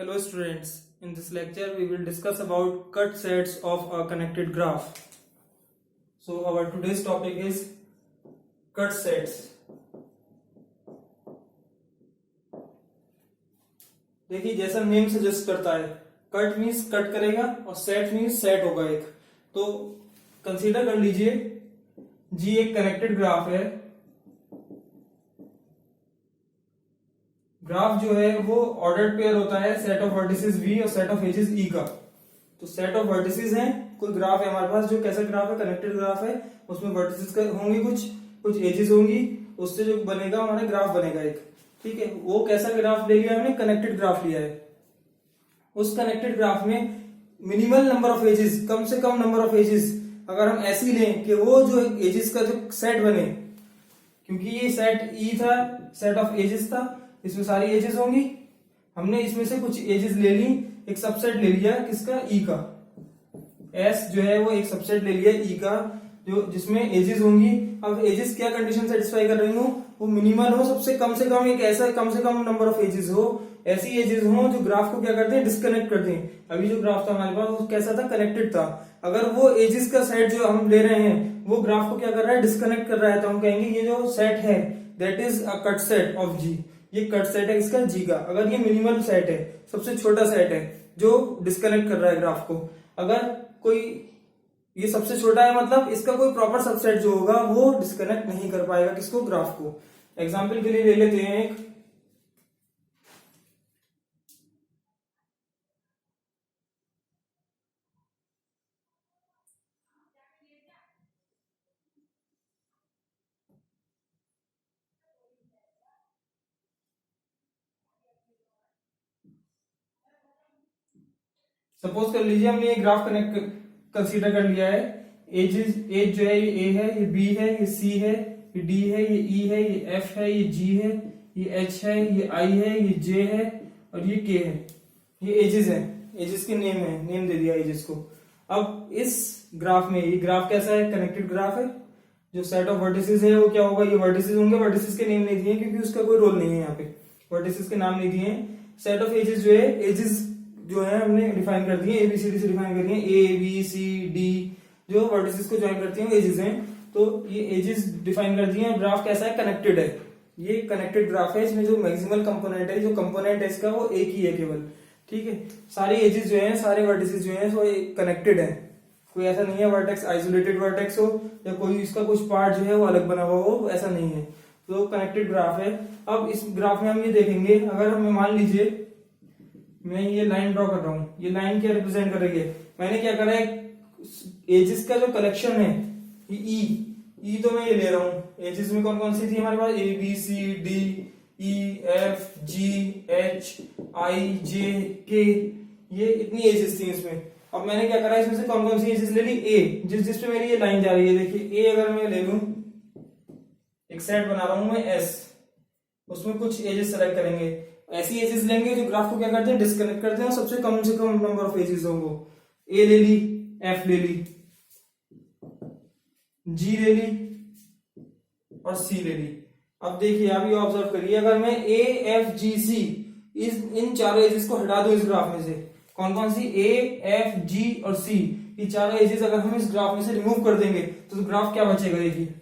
Hello students, in this lecture we will discuss about cut sets of a connected graph. So our today's topic is cut sets. देखिए जैसा name suggest करता है, cut means cut करेगा और set means set होगा एक। तो consider कर लीजिए जी एक कनेक्टेड ग्राफ है। ग्राफ जो है वो ऑर्डर्ड पेयर होता है सेट ऑफ वर्टिसेस v और सेट ऑफ एजेस e का। तो सेट ऑफ वर्टिसेस है, कोई ग्राफ है हमारे पास जो कैसा ग्राफ है, कनेक्टेड ग्राफ है, उसमें वर्टिसेस होंगे कुछ एजेस होंगी, उससे जो बनेगा हमारा ग्राफ बनेगा एक। ठीक है, वो कैसा ग्राफ ले लिया हमने, कनेक्टेड ग्राफ लिया है। उस कनेक्टेड ग्राफ में मिनिमल नंबर ऑफ एजेस, कम से कम नंबर ऑफ एजेस अगर हम ऐसी लें कि वो जो एजेस का जो सेट बने, क्योंकि ये सेट ई था, सेट ऑफ एजेस था, इसमें सारी एजेस होंगी। हमने इसमें से कुछ एजेस ले ली, एक सबसेट ले लिया किसका, ई का। एस जो है वो एक सबसेट ले लिया ई का, जो जिसमें एजेस होंगी। अब एजेस क्या कंडीशन सेटिस्फाई कर रही हो, वो मिनिमल हो, सबसे कम एक ऐसा कम से कम नंबर ऑफ एजेस हो, ऐसी एजेस हो जो ग्राफ को क्या करते हैं, डिस्कनेक्ट करते हैं। अभी जो ग्राफ था हमारे पास वो कैसा था, कनेक्टेड था। अगर वो एजेस का सेट जो हम ले रहे हैं वो ग्राफ को क्या कर रहा है, डिस्कनेक्ट कर रहा है, तो हम कहेंगे ये जो सेट है that is a cut set of G. ये कट सेट है इसका जी का। अगर ये मिनिमल सेट है, सबसे छोटा सेट है जो डिस्कनेक्ट कर रहा है ग्राफ को। अगर कोई ये सबसे छोटा है मतलब इसका कोई प्रॉपर सबसेट जो होगा वो डिस्कनेक्ट नहीं कर पाएगा किसको, ग्राफ को। एग्जाम्पल के लिए ले लेते हैं एक, सपोज कर लीजिए हमने ये ग्राफ कनेक्ट कंसीडर कर लिया है। एज जो है ये ए है, ये बी है, ये सी है, ये डी है, ये ई है, ये एफ है, ये जी है, ये एच है, ये आई है, ये जे है और ये के है। ये एजेस है, एजेस के नेम है, नेम दे दिया एजेस को। अब इस ग्राफ में, ये ग्राफ कैसा है, कनेक्टेड ग्राफ है। जो सेट ऑफ वर्टिसेस है वो क्या होगा, ये वर्टिसेस होंगे। वर्टिसेस के नेम नहीं दिए क्योंकि उसका कोई रोल नहीं है यहाँ पे, वर्टिसेस के नाम नहीं दिए। सेट ऑफ एजेस जो है, एजेस जो है हमने डिफाइन कर दिए, एबीसीडी से डिफाइन कर दिए, ए बी सी डी जो वर्टिसेस को ज्वाइन करती हैं एजेस हैं। तो ये एजेस डिफाइन कर दिए। ग्राफ कैसा है, कनेक्टेड है। ये कनेक्टेड ग्राफ है, इसमें जो मैक्सिमल कंपोनेंट है, जो कंपोनेंट है इसका वो एक ही है केवल। ठीक है, सारी एजेस जो है, सारे वर्टिसेस जो है वो कनेक्टेड है। कोई ऐसा नहीं है वर्टेक्स आइसोलेटेड वर्टेक्स हो या कोई इसका कुछ पार्ट जो है वो अलग बना हुआ हो, ऐसा नहीं है। तो कनेक्टेड ग्राफ है। अब इस ग्राफ में हम ये देखेंगे, अगर हमें मान लीजिए मैं ये लाइन ड्रॉ कर रहा हूं, ये लाइन क्या रिप्रेजेंट कर रही है, मैंने क्या करा है, एजेस का जो कलेक्शन है ये ई तो मैं ये ले रहा हूं। एजेस में कौन कौन सी थी हमारे पास, A B C D E F G H I J K, ये इतनी एजेस थी इसमें। अब मैंने क्या करा, इसमें से कौन कौन सी एजेस ले ली, ए जिस पे मेरी ये लाइन जा रही है। देखिए ए अगर मैं ले लूं, एक सेट बना रहा हूं मैं एस, उसमें कुछ एजेस सेलेक्ट करेंगे। ऐसी एजेस लेंगे जो ग्राफ को क्या करते हैं, डिस्कनेक्ट करते हैं और सबसे कम नंबर ऑफ एजेस होंगे। ए ले ली, एफ ले ली, जी ले ली और सी ले ली। अब देखिए, आप ये ऑब्जर्व करिए, अगर मैं ए एफ जी सी इन चारों एजेस को हटा दूं इस ग्राफ में से, कौन कौन सी, ए एफ जी और सी, ये चारों एजेस अगर हम इस ग्राफ में से रिमूव कर देंगे तो ग्राफ क्या बचेगा, देखिए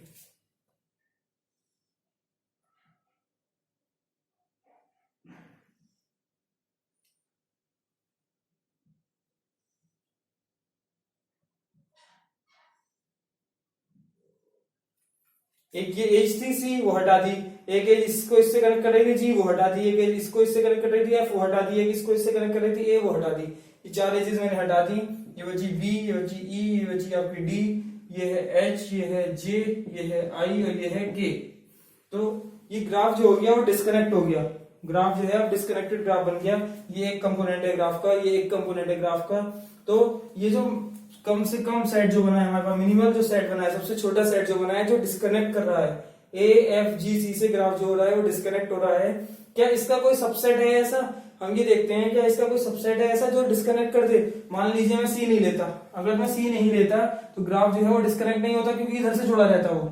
एक ये एज थी सी, वो हटा दी। एक एज इसको इससे कनेक्ट कर रही थी जी, वो हटा दी। एक एज इसको इससे कनेक्ट कर रही थी एफ, वो हटा दी। एक इसको इससे कनेक्ट कर रही थी ए, वो हटा दी। ये चार एजेस मैंने हटा दी। ये बची बी, ये बची ई, ये बची आपकी डी, ये है एच, ये है जे, ये है आई और ये है के। तो ये ग्राफ जो हो गया वो डिस्कनेक्ट हो गया। ग्राफ जो है अब डिस्कनेक्टेड ग्राफ बन गया। ये एक कंपोनेंट है ग्राफ का, ये एक कंपोनेंट है ग्राफ का। तो ये जो कम से कम सेट जो बना है हमारे पास, मिनिमल जो सेट बना है, सबसे छोटा सेट जो बना है जो डिस्कनेक्ट कर रहा है, ए एफ जी सी से ग्राफ जो हो रहा है वो डिस्कनेक्ट हो रहा है। क्या इसका कोई सबसेट है ऐसा, हम ये देखते हैं क्या इसका कोई सबसेट है ऐसा जो डिस्कनेक्ट कर दे। मान लीजिए मैं सी नहीं लेता, अगर मैं सी नहीं लेता तो ग्राफ जो है वो डिस्कनेक्ट नहीं होता क्योंकि इधर से जुड़ा रहता वो।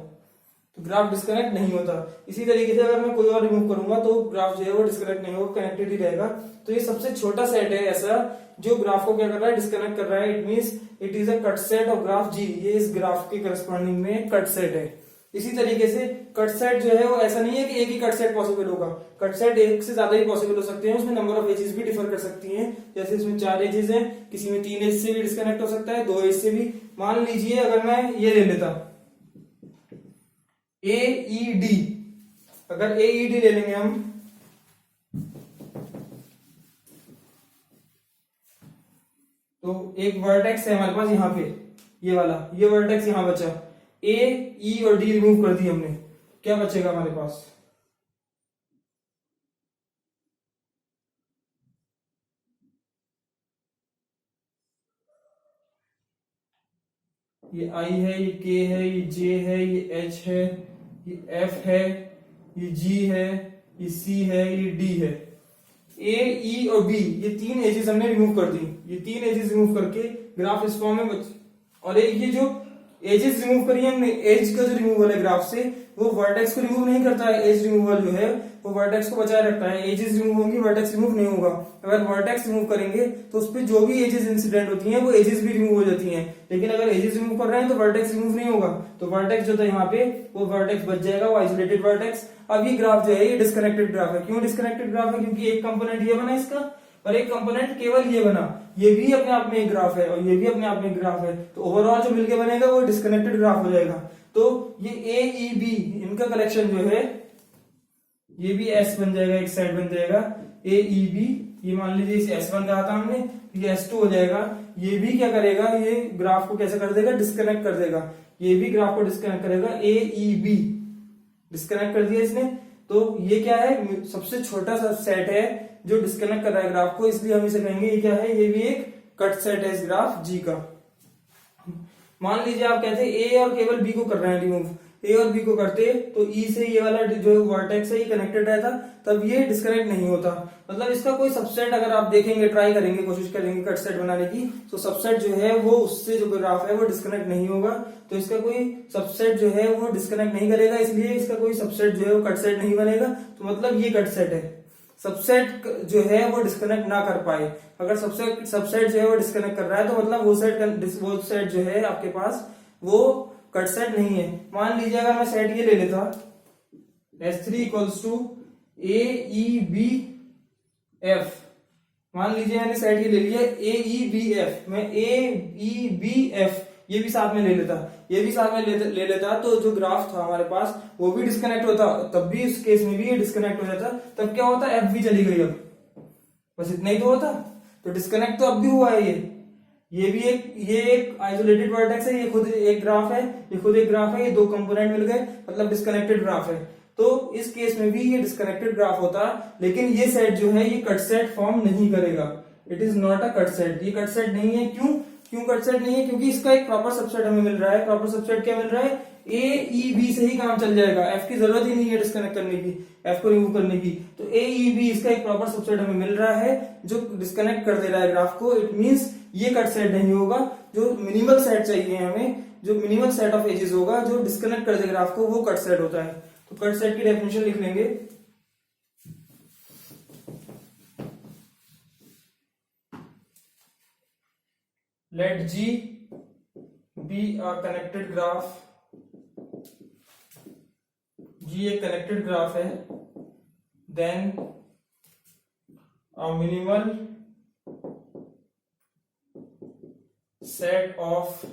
तो ग्राफ डिस्कनेक्ट नहीं होता। इसी तरीके से अगर मैं कोई और रिमूव करूंगा तो ग्राफ जो है वो डिस्कनेक्ट नहीं होगा, कनेक्टेड ही रहेगा। तो ये सबसे छोटा सेट है ऐसा जो ग्राफ को क्या कर रहा है, डिस्कनेक्ट कर रहा है। It means it is a cut set of graph जी। ये इस ग्राफ के करस्पॉन्डिंग में कट सेट है। इसी तरीके से कट सेट जो है वो ऐसा नहीं है कि एक ही कट सेट पॉसिबल होगा। कट सेट एक से ज्यादा ही पॉसिबल हो सकते हैं, उसमें नंबर ऑफ एजेस भी डिफर कर सकती हैं। जैसे इसमें 4 एजेस हैं, किसी में 3 एज से भी डिस्कनेक्ट हो सकता है, 2 एज से भी। मान लीजिए अगर मैं ये ले लेता AED, अगर AED ले लेंगे हम, तो एक वर्टेक्स है हमारे पास यहाँ पे, ये वाला, ये वर्टेक्स यहाँ बचा। A, E और D रिमूव कर दी हमने, क्या बचेगा हमारे पास? ये I है, ये K है, ये J है, ये H है, ये F है, ये G है, ये C है, ये D है। A, E और B ये 3 एजेस हमने रिमूव कर दी। ये 3 एजेस रिमूव करके ग्राफ इस फॉर्म में बच। और एक ये जो एजेस रिमूव करी है हमने, एज का जो रिमूवल है ग्राफ से, वो वर्टेक्स को रिमूव नहीं करता है। एज रिमूवल जो है वो वर्टेक्स को बचाए रखता है। एजेस रिमूव होंगी, वर्टेक्स रिमूव नहीं होगा। अगर वर्टेक्स रिमूव करेंगे तो उस पर जो भी एजेस इंसिडेंट होती हैं वो एजेस भी रिमूव हो जाती हैं। लेकिन अगर एजेस रिमूव कर रहे हैं तो वर्टेक्स रिमूव नहीं होगा। तो वर्टेक्स जो था यहाँ पे वो वर्टेक्स बच जाएगा, वो आइसोलेटेड वर्टेक्स। अब ये ग्राफ जो है ये डिस्कनेक्टेड ग्राफ है। क्यों डिस्कनेक्टेड ग्राफ है? क्योंकि एक कंपोनेंट ये बना इसका और एक कंपोनेंट केवल ये बना। ये भी अपने आप में एक ग्राफ है और ये भी अपने आप में एक ग्राफ है। तो ओवरऑल जो मिलके बनेगा वो डिस्कनेक्टेड ग्राफ हो जाएगा। तो ये AEB इनका कलेक्शन जो है ये भी S बन जाएगा, एक साइड बन जाएगा AEB। ये मान लीजिए इसे S1 कहा था हमने, ये S2 हो जाएगा। ये भी क्या करेगा, ये ग्राफ को कैसे कर देगा, डिस्कनेक्ट कर देगा। ये भी ग्राफ को डिस्कनेक्ट करेगा, AEB डिस्कनेक्ट कर दिया इसने। तो ये क्या है, सबसे छोटा सा सेट है जो डिस्कनेक्ट कर रहा है ग्राफ को, इसलिए हम इसे कहेंगे ये क्या है, ये भी एक कट सेट है इस ग्राफ जी का। मान लीजिए आप कहते हैं ए और केवल बी को कर रहे हैं रिमूव, ए और बी को करते तो ई से ये वाला जो वर्टेक्स है ये कनेक्टेड रहता, तब ये डिस्कनेक्ट नहीं होता। मतलब इसका कोई सबसेट अगर आप देखेंगे, ट्राई करेंगे, कोशिश करेंगे कट सेट बनाने की, तो सबसेट जो है वो उससे जो ग्राफ है वो डिस्कनेक्ट नहीं होगा। तो इसका कोई सबसेट जो है वो डिस्कनेक्ट नहीं करेगा, इसलिए इसका कोई सबसेट जो है वो कट सेट नहीं बनेगा। तो मतलब ये कट सेट है। सबसेट जो है वो डिस्कनेक्ट ना कर पाए। अगर सबसेट जो है वो डिस्कनेक्ट कर रहा है तो मतलब वो सेट जो है आपके पास वो कट सेट नहीं है। मान लीजिए अगर मैं सेट ये ले लेता S3 इक्वल्स टू AEBF, मान लीजिए मैंने सेट ये ले लिया AEBF, मैं AEBF ये भी साथ में ले लेता, ये भी साथ में ले लेता, तो जो ग्राफ था हमारे पास वो भी डिस्कनेक्ट होता, तब भी इस केस में भी ये डिस्कनेक्ट हो जाता। तब क्या होता, F भी चली गई, अब बस इतना ही तो होता। तो डिस्कनेक्ट तो अब भी हुआ है। ये एक आइसोलेटेड वर्टेक्स है, ये खुद एक ग्राफ है, ये खुद एक ग्राफ है, ये दो कंपोनेंट मिल गए, मतलब डिस्कनेक्टेड ग्राफ है। तो इस केस में भी ये डिस्कनेक्टेड ग्राफ होता, लेकिन ये सेट जो है ये कट सेट फॉर्म नहीं करेगा। It is not a cut set, ये कट सेट नहीं है। क्यों कट सेट नहीं है? क्योंकि इसका एक प्रॉपर सबसेट हमें मिल रहा है। प्रॉपर सबसेट क्या मिल रहा है, AEB से ही काम चल जाएगा, F की जरूरत ही नहीं है डिस्कनेक्ट करने की, F को रिमूव करने की। तो AEB इसका एक प्रॉपर सबसेट हमें मिल रहा है जो डिस्कनेक्ट कर दे रहा है ग्राफ को। इट मींस ये कट सेट नहीं होगा। जो मिनिमल सेट चाहिए हमें, जो मिनिमल सेट ऑफ एजेस होगा जो डिस्कनेक्ट कर दे ग्राफ को, वो कट सेट होता है। तो कट सेट की डेफिनेशन लिख लेंगे, let G be a connected graph। G एक connected graph है, then a minimal set of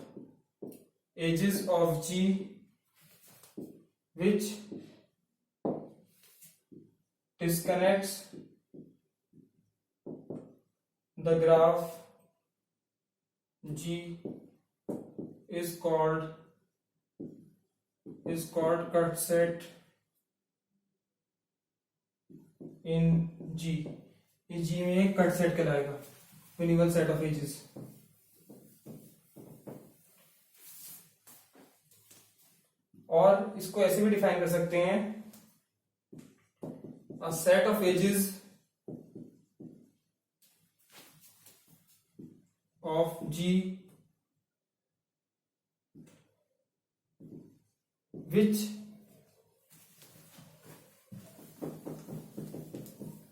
edges of G which disconnects the graph G is called cut set in G। ये G में एक cut set कहलाएगा, minimal set of edges. और इसको ऐसे भी डिफाइन कर सकते हैं, a set of edges of G which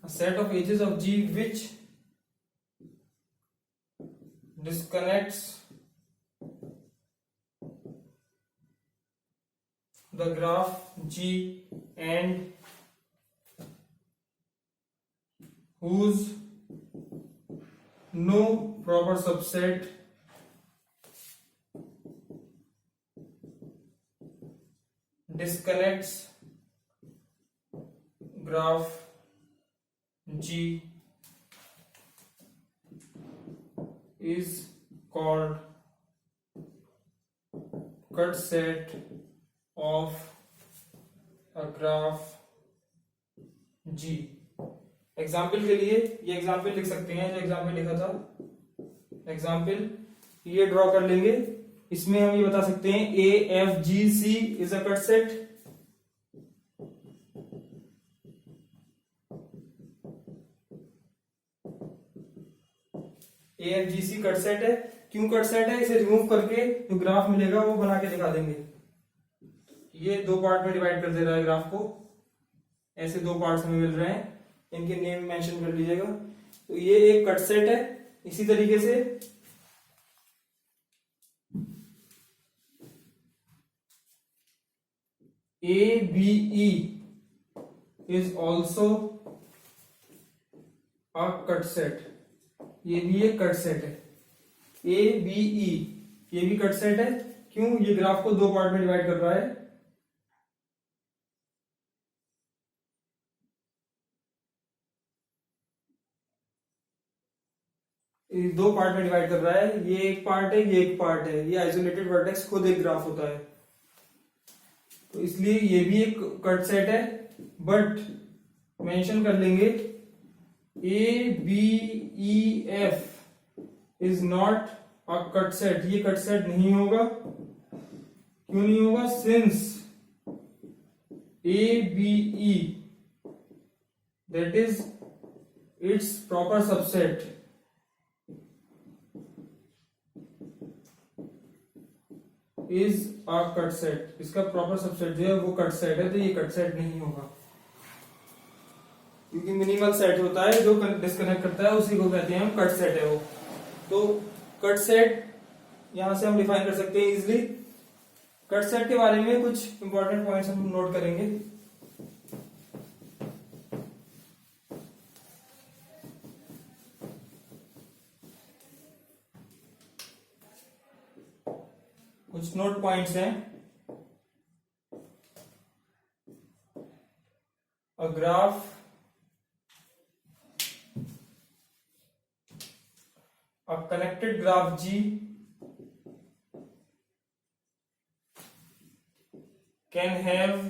a set of edges of G which disconnects the graph G and whose no proper subset disconnects graph G is called cut set of a graph G। Example के लिए ये example लिख सकते हैं, जो example लिखा था example ये ड्रॉ कर लेंगे। इसमें हम ये बता सकते हैं A F G C is a cut set. A F G C cut set है। क्यों कट सेट है? इसे रिमूव करके जो ग्राफ मिलेगा वो बना के दिखा देंगे। ये दो पार्ट में डिवाइड कर दे रहा है ग्राफ को, ऐसे दो पार्ट्स में मिल रहे हैं, इनके नेम मेंशन कर लीजिएगा। तो ये एक कट सेट है। इसी तरीके से ABE is also a cut set। ये भी एक कट सेट है। ABE ये भी कट सेट है। क्यों? ये ग्राफ को दो पार्ट में डिवाइड कर रहा है। दो पार्ट में डिवाइड कर रहा है। ये एक पार्ट है, ये एक पार्ट है। ये आइसोलेटेड वर्टेक्स खुद एक ग्राफ होता है, तो इसलिए ये भी एक कट सेट है। बट मेंशन कर लेंगे ABEF is not a cut set. ये कट सेट नहीं होगा। क्यों नहीं होगा? Since ABE that is it's proper subset is a cut set. इसका प्रॉपर सबसेट जो है वो कट सेट है, तो ये कट सेट नहीं होगा। क्योंकि मिनिमल सेट होता है जो डिस्कनेक्ट करता है, उसी को कहते हैं हम कट सेट है वो। तो कट सेट यहां से हम डिफाइन कर सकते हैं इजिली। कट सेट के बारे में कुछ इंपॉर्टेंट पॉइंट्स हम नोट करेंगे। कुछ नोट पॉइंट्स हैं। A graph a connected graph G can have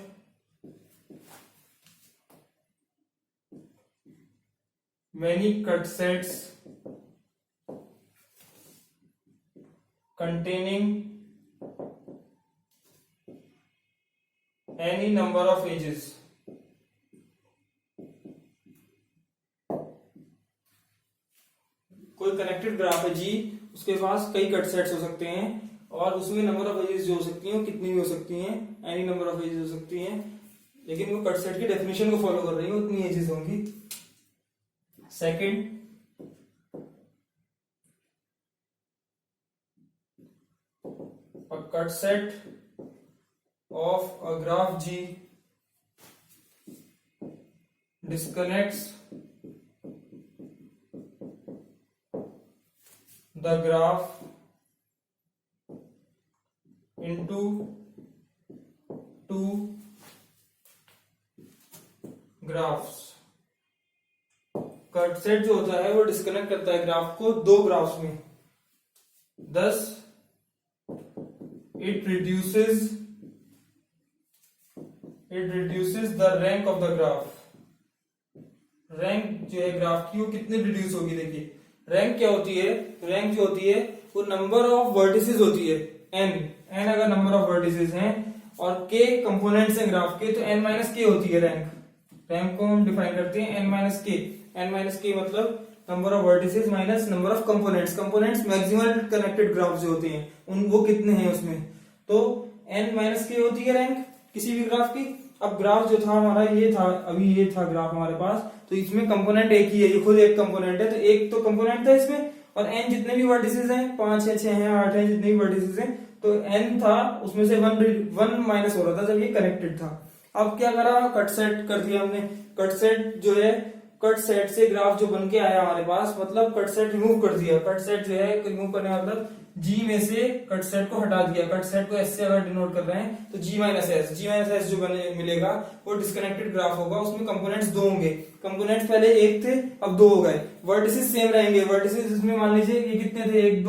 many cut sets containing any number of edges। कोई कनेक्टेड ग्राफ है जी, उसके पास कई कट सेट्स हो सकते हैं और उसमें नंबर ऑफ एजेस जो हो सकती हैं वो कितनी भी हो सकती हैं, एनी नंबर ऑफ एजेस हो सकती हैं। लेकिन वो कट सेट की डेफिनेशन को फॉलो कर रही है, उतनी एजेस होंगी। Second, a cut set of a graph G disconnects the graph into two graphs। Cut set जो होता है वो डिस्कनेक्ट करता है ग्राफ को दो ग्राफ्स में। Thus it reduces the rank of the graph। Rank जो है ग्राफ की वो कितनी रिड्यूस होगी? देखिए रैंक क्या होती है? रैंक जो होती है वो नंबर ऑफ वर्टिसेस होती है। n अगर नंबर ऑफ वर्टिसेस हैं और k कंपोनेंट्स हैं ग्राफ के, तो n माइनस के होती है रैंक। रैंक को हम डिफाइन करते हैं n माइनस के। n माइनस के मतलब number of vertices minus number of components. Components maximal connected graph जो होते हैं उन वो कितने हैं उसमें, तो n माइनस के होती है रैंक किसी भी ग्राफ की। अब ग्राफ जो था हमारा ये था, अभी ये था ग्राफ हमारे पास, तो इसमें कंपोनेंट एक ही है, ये खुद एक कंपोनेंट है, तो एक तो कंपोनेंट था इसमें, और n जितने भी वर्टिसेस हैं, 5 या 6 हैं, 8 हैं, जितने भी वर्टिसेस हैं, तो n था उसमें से वन माइनस हो रहा था जब ये कनेक्टेड था। अब क्या करा, कट सेट कर दिया हमने। कट सेट जो है, कट सेट से ग्राफ जो बन के आया हमारे पास, मतलब कट सेट रिमूव कर दिया। कट सेट जो है रिमूव करने का मतलब G में से कट सेट को हटा दिया। कट सेट को S से अगर डिनोट कर रहे हैं तो G माइनस एस जो बने मिलेगा वो डिस्कनेक्टेड ग्राफ होगा। उसमें कंपोनेंट्स दो होंगे, कंपोनेंट्स पहले एक थे अब दो हो गए। वर्टिसेस सेम रहेंगे, वर्टिसेस इसमें मान लीजिए ये कितने थे, 1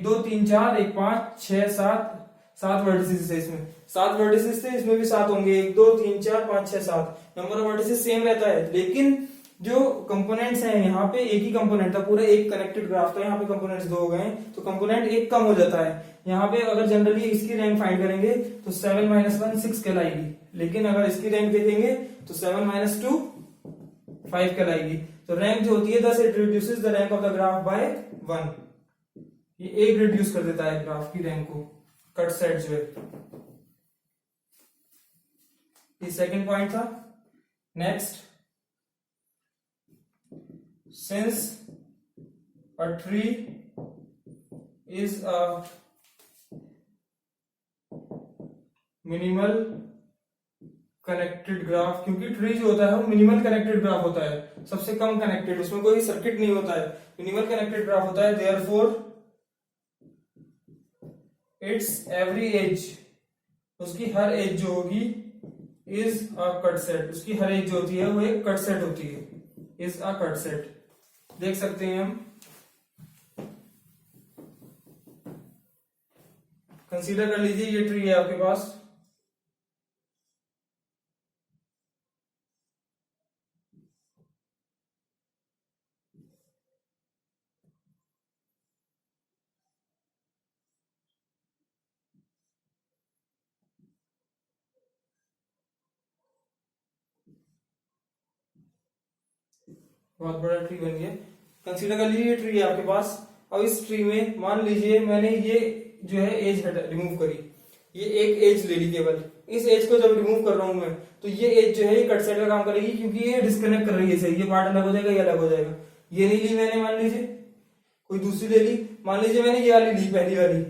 2 3 4 1 5 6 7 वर्टिसेस थे इसमें, 7 वर्टिसेस थे, इसमें भी 7 होंगे, 1 2 3 4 5 6 7 नंबर ऑफ वर्टिसेस सेम रहता है। लेकिन जो कंपोनेंट्स हैं, यहाँ पे एक ही कंपोनेंट था, पूरा एक कनेक्टेड ग्राफ था, यहाँ पे कंपोनेंट्स दो हो गए हैं, तो कंपोनेंट एक कम हो जाता है। यहाँ पे अगर जनरली इसकी रैंक फाइंड करेंगे तो 7 - 1 6 कहलाएगी, लेकिन अगर इसकी रैंक देखेंगे तो 7 - 2 5 कहलाएगी। तो रैंक जो होती है 10, it reduces the rank of the graph by 1। ये एक रिड्यूस कर देता है ग्राफ की रैंक को, कट सेट जो है। ये सेकंड पॉइंट था। Next, since a tree is a minimal connected graph, क्योंकि ट्री जो होता है वो मिनिमल कनेक्टेड ग्राफ होता है, सबसे कम कनेक्टेड, उसमें कोई सर्किट नहीं होता है, मिनिमल कनेक्टेड ग्राफ होता है। therefore its every edge, उसकी हर एज जो होगी is a cut set, उसकी हर एज जो होती है वो एक कट सेट होती है, is a cut set। देख सकते हैं हम, कंसीडर कर लीजिए ये ट्री है आपके पास, बहुत बड़ा ट्री बन गया। कंसीडर कर लीजिए ये ट्री है आपके पास। अब इस ट्री में मान लीजिए मैंने ये जो है एज रिमूव करी, ये एक एज ले ली केवल। इस एज को जब रिमूव कर रहा हूं मैं, तो ये एज जो है ये कट सेट का काम करेगी, क्योंकि ये डिस्कनेक्ट कर रही है से, ये पार्ट अलग हो जाएगा, ये अलग हो जाएगा। ये नहीं ली मैंने, मान लीजिए कोई दूसरी ले ली, मान लीजिए मैंने ये वाली ली, पहली वाली,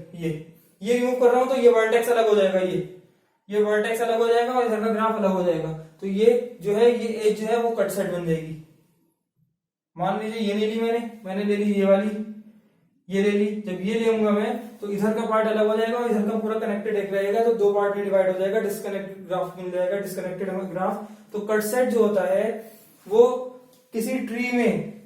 ये रिमूव कर रहा हूं, तो ये वर्टेक्स अलग हो जाएगा, ये वर्टेक्स अलग हो जाएगा और इधर का ग्राफ अलग हो जाएगा। तो ये जो है ये एज जो है वो कट सेट बन जाएगी। मान लीजिए ये नहीं ली मैंने ले ली ये वाली, ये ले ली। जब ये लेऊंगा मैं तो इधर का पार्ट अलग हो जाएगा और इधर का पूरा कनेक्टेड एक रहेगा, तो दो पार्ट में डिवाइड हो जाएगा, डिस्कनेक्टेड ग्राफ मिल जाएगा, डिस्कनेक्टेड ग्राफ। तो कट सेट जो होता है वो किसी ट्री में,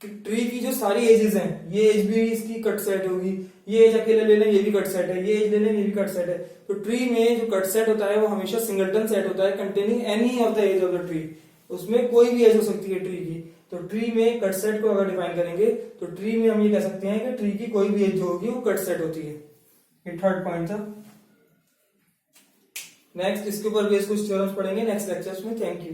ट्री की जो सारी एजेस हैं, ये एज भी इसकी कट सेट होगी, ये एज अकेले ले लें ये भी कट सेट है, ये एज ले लें ये भी कट सेट है। तो ट्री में जो कट सेट होता है वो हमेशा सिंगलटन सेट होता है, containing any of the edge of the tree, उसमें कोई भी एज हो सकती है ट्री की। तो ट्री में कट सेट को अगर डिफाइन करेंगे तो ट्री में हम ये कह सकते हैं कि ट्री की कोई भी एज जो होगी वो कट सेट होती है। ये थर्ड पॉइंट था। नेक्स्ट इसके ऊपर बेस कुछ थ्योरम्स पढ़ेंगे नेक्स्ट लेक्चर्स में। Thank you.